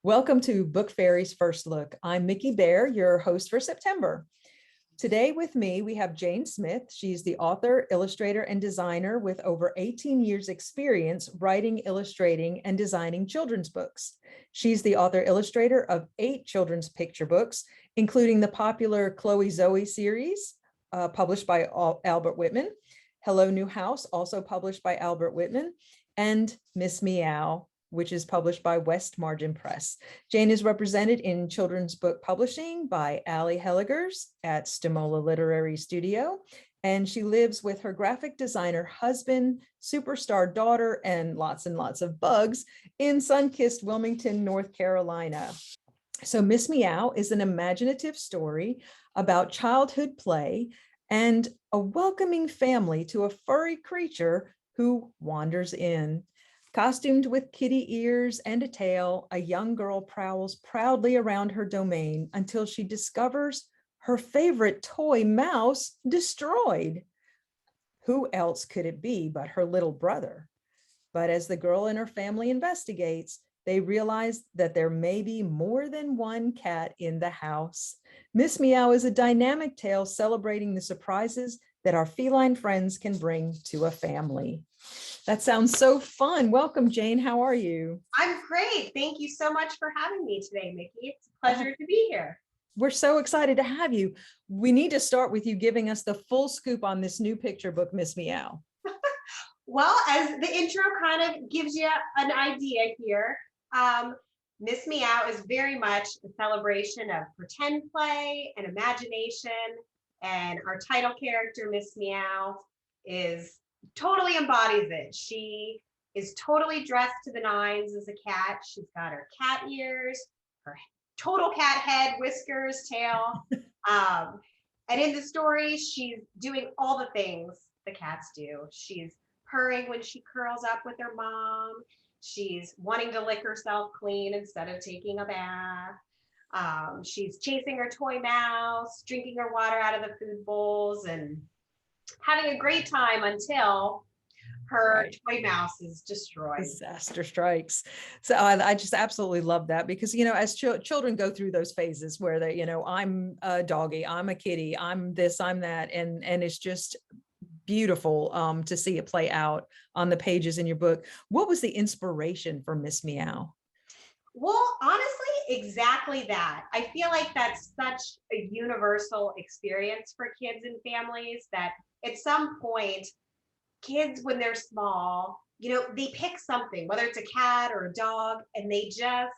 Welcome to Book Fairies First Look. I'm Micki Bare, your host for September. Today with me, we have Jane Smith. She's the author, illustrator, and designer with over 18 years experience writing, illustrating, and designing children's books. She's the author illustrator of 8 children's picture books, including the popular Chloe Zoe series, published by Albert Whitman, Hello New House, also published by Albert Whitman, and Miss MEOW, which is published by West Margin Press. Jane is represented in children's book publishing by Ali Helligers at Stamola Literary Studio, and she lives with her graphic designer husband, superstar daughter, and lots of bugs in sun-kissed Wilmington, North Carolina. So Miss MEOW is an imaginative story about childhood play and a welcoming family to a furry creature who wanders in. Costumed with kitty ears and a tail, a young girl prowls proudly around her domain until she discovers her favorite toy mouse destroyed. Who else could it be but her little brother? But as the girl and her family investigates, they realize that there may be more than one cat in the house. Miss MEOW is a dynamic tale celebrating the surprises that our feline friends can bring to a family. That sounds so fun. Welcome, Jane. How are you? I'm great. Thank you so much for having me today, Micki. It's a pleasure to be here. We're so excited to have you. We need to start with you giving us the full scoop on this new picture book, Miss MEOW. Well, as the intro kind of gives you an idea here, Miss MEOW is very much a celebration of pretend play and imagination. And our title character, Miss MEOW, is totally embodies it. She is totally dressed to the nines as a cat. She's got her cat ears, her total cat head, whiskers, tail. And in the story, she's doing all the things the cats do. She's purring when she curls up with her mom. She's wanting to lick herself clean instead of taking a bath. She's chasing her toy mouse, drinking her water out of the food bowls, and having a great time until her toy mouse is destroyed. Disaster strikes. So I just absolutely love that because, as children go through those phases where they, I'm a doggy, I'm a kitty, I'm this, I'm that. And it's just beautiful to see it play out on the pages in your book. What was the inspiration for Miss MEOW? Well, honestly, exactly that. I feel like that's such a universal experience for kids and families that at some point, kids, when they're small, they pick something, whether it's a cat or a dog, and they just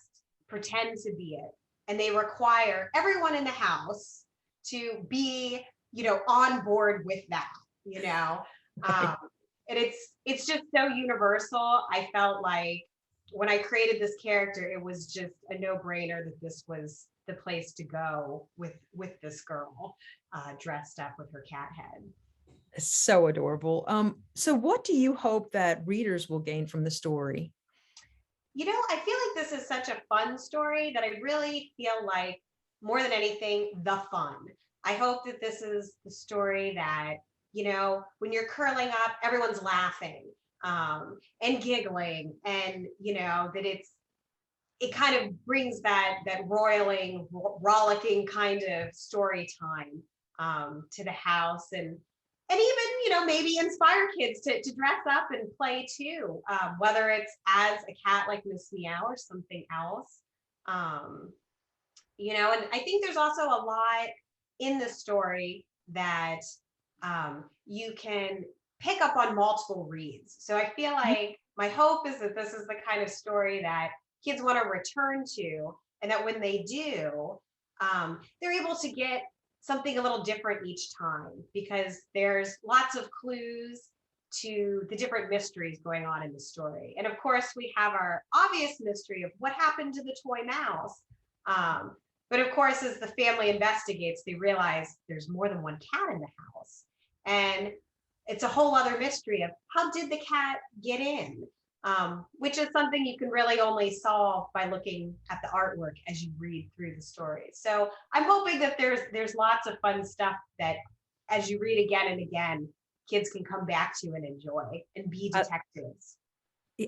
pretend to be it. And they require everyone in the house to be, on board with that, and it's just so universal. I felt like when I created this character, it was just a no-brainer that this was the place to go with this girl dressed up with her cat head. It's so adorable. So what do you hope that readers will gain from the story? I feel like this is such a fun story that I really feel like more than anything, the fun. I hope that this is the story that, when you're curling up, everyone's laughing and giggling, and that it kind of brings that roiling, rollicking kind of story time to the house, and even maybe inspire kids to dress up and play too, whether it's as a cat like Miss MEOW or something else. And I think there's also a lot in the story that you can pick up on multiple reads. So I feel like my hope is that this is the kind of story that kids want to return to, and that when they do, they're able to get something a little different each time, because there's lots of clues to the different mysteries going on in the story. And of course, we have our obvious mystery of what happened to the toy mouse. But of course, as the family investigates, they realize there's more than one cat in the house. And it's a whole other mystery of how did the cat get in? Which is something you can really only solve by looking at the artwork as you read through the story. So I'm hoping that there's lots of fun stuff that as you read again and again, kids can come back to and enjoy and be detectives.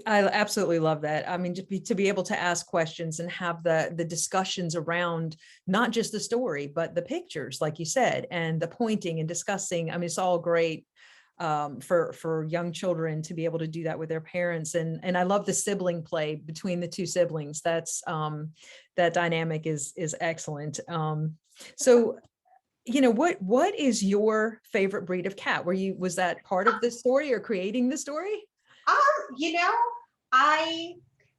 I absolutely love that. I mean, to be able to ask questions and have the discussions around not just the story, but the pictures, like you said, and the pointing and discussing. I mean, it's all great for young children to be able to do that with their parents. And I love the sibling play between the two siblings. That's that dynamic is excellent. So, what is your favorite breed of cat? Was that part of the story or creating the story? You know, I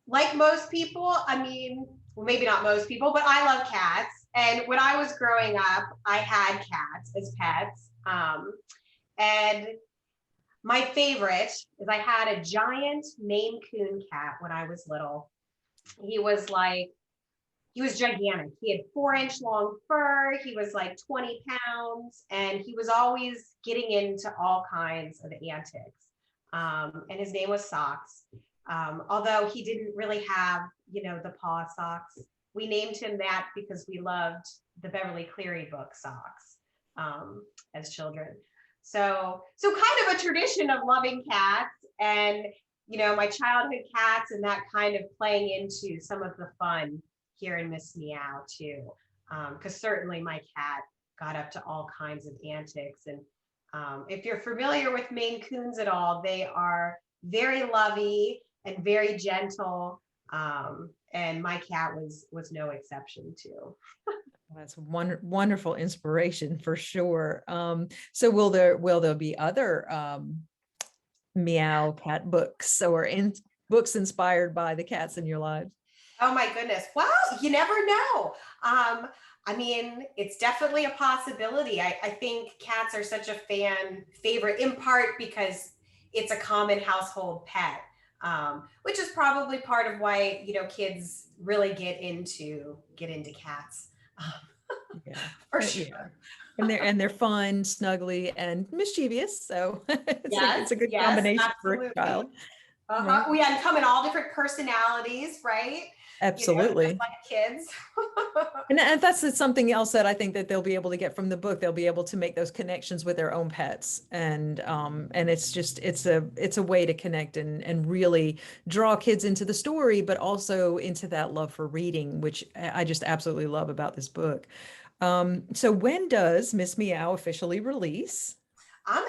like most people. I mean, well, maybe not most people, but I love cats. And when I was growing up, I had cats as pets. And my favorite is I had a giant Maine Coon cat when I was little. He was like, he was gigantic. He had 4-inch long fur. He was like 20 pounds, and he was always getting into all kinds of antics. And his name was Socks. Although he didn't really have, the paw socks. We named him that because we loved the Beverly Cleary book Socks as children. So kind of a tradition of loving cats and, my childhood cats and that kind of playing into some of the fun here in Miss Meow too. Because certainly my cat got up to all kinds of antics. And if you're familiar with Maine Coons at all, they are very lovey and very gentle. And my cat was no exception too. That's wonderful inspiration for sure. So will there be other meow cat books or books inspired by the cats in your lives? Oh my goodness. Well, you never know. I mean, it's definitely a possibility. I think cats are such a fan favorite in part because it's a common household pet, which is probably part of why, kids really get into cats. Yeah, For sure. yeah. And they're fun, snuggly, and mischievous. So Yes, it's a good yes, combination for a absolutely. child. Yeah, We come in all different personalities, right? Just absolutely. like kids. And that's something else that I think that they'll be able to get from the book. They'll be able to make those connections with their own pets, and it's a way to connect and really draw kids into the story, but also into that love for reading, which I just absolutely love about this book. So when does Miss Meow officially release?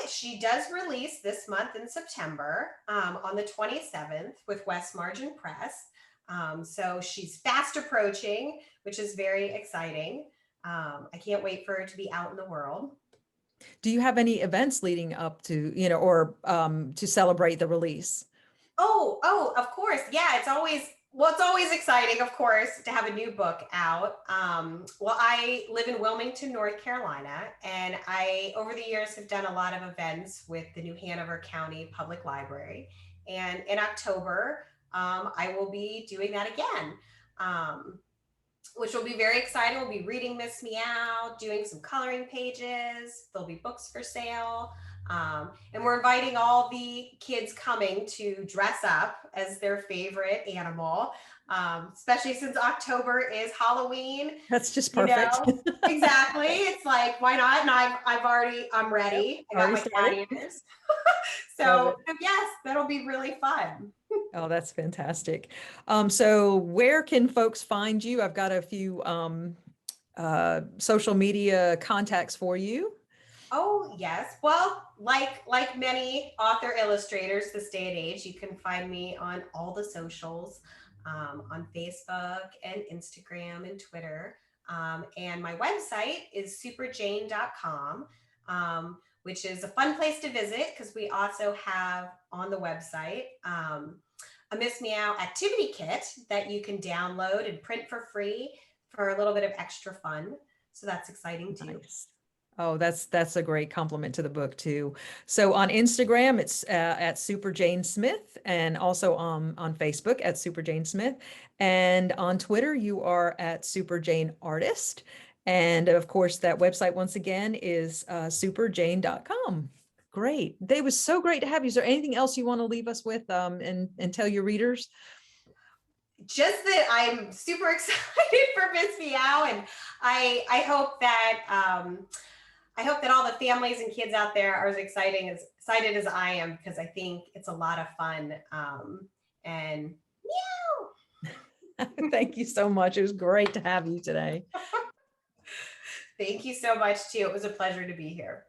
She does release this month in September on the 27th with West Margin Press. So she's fast approaching, which is very exciting. I can't wait for her to be out in the world. Do you have any events leading up to, or to celebrate the release? Oh, of course. Yeah, it's always exciting, of course, to have a new book out. Well, I live in Wilmington, North Carolina, and I, over the years, have done a lot of events with the New Hanover County Public Library. And in October, I will be doing that again. Which will be very exciting. We'll be reading Miss Meow, doing some coloring pages. There'll be books for sale. And we're inviting all the kids coming to dress up as their favorite animal, especially since October is Halloween. That's just You perfect. know, exactly. It's like, why not? And I'm Yep, ready. I got already my cat started. ears. Love So it. yes, that'll be really fun. Oh, that's fantastic. So where can folks find you? I've got a few social media contacts for you. Oh, yes. Well, like many author illustrators this day and age, you can find me on all the socials, on Facebook and Instagram and Twitter. And my website is superjane.com, which is a fun place to visit because we also have on the website a Miss Meow activity kit that you can download and print for free for a little bit of extra fun. So that's exciting too. Nice. Oh, that's a great compliment to the book too. So on Instagram, it's at Super Jane Smith, and also on Facebook at Super Jane Smith, and on Twitter you are at Super Jane Artist, and of course that website once again is superjane.com. Great. They was so great to have you. Is there anything else you want to leave us with and tell your readers? Just that I'm super excited for Miss Meow, and I hope that all the families and kids out there are as excited as I am because I think it's a lot of fun, and Thank you so much. It was great to have you today. thank you so much too. It was a pleasure to be here.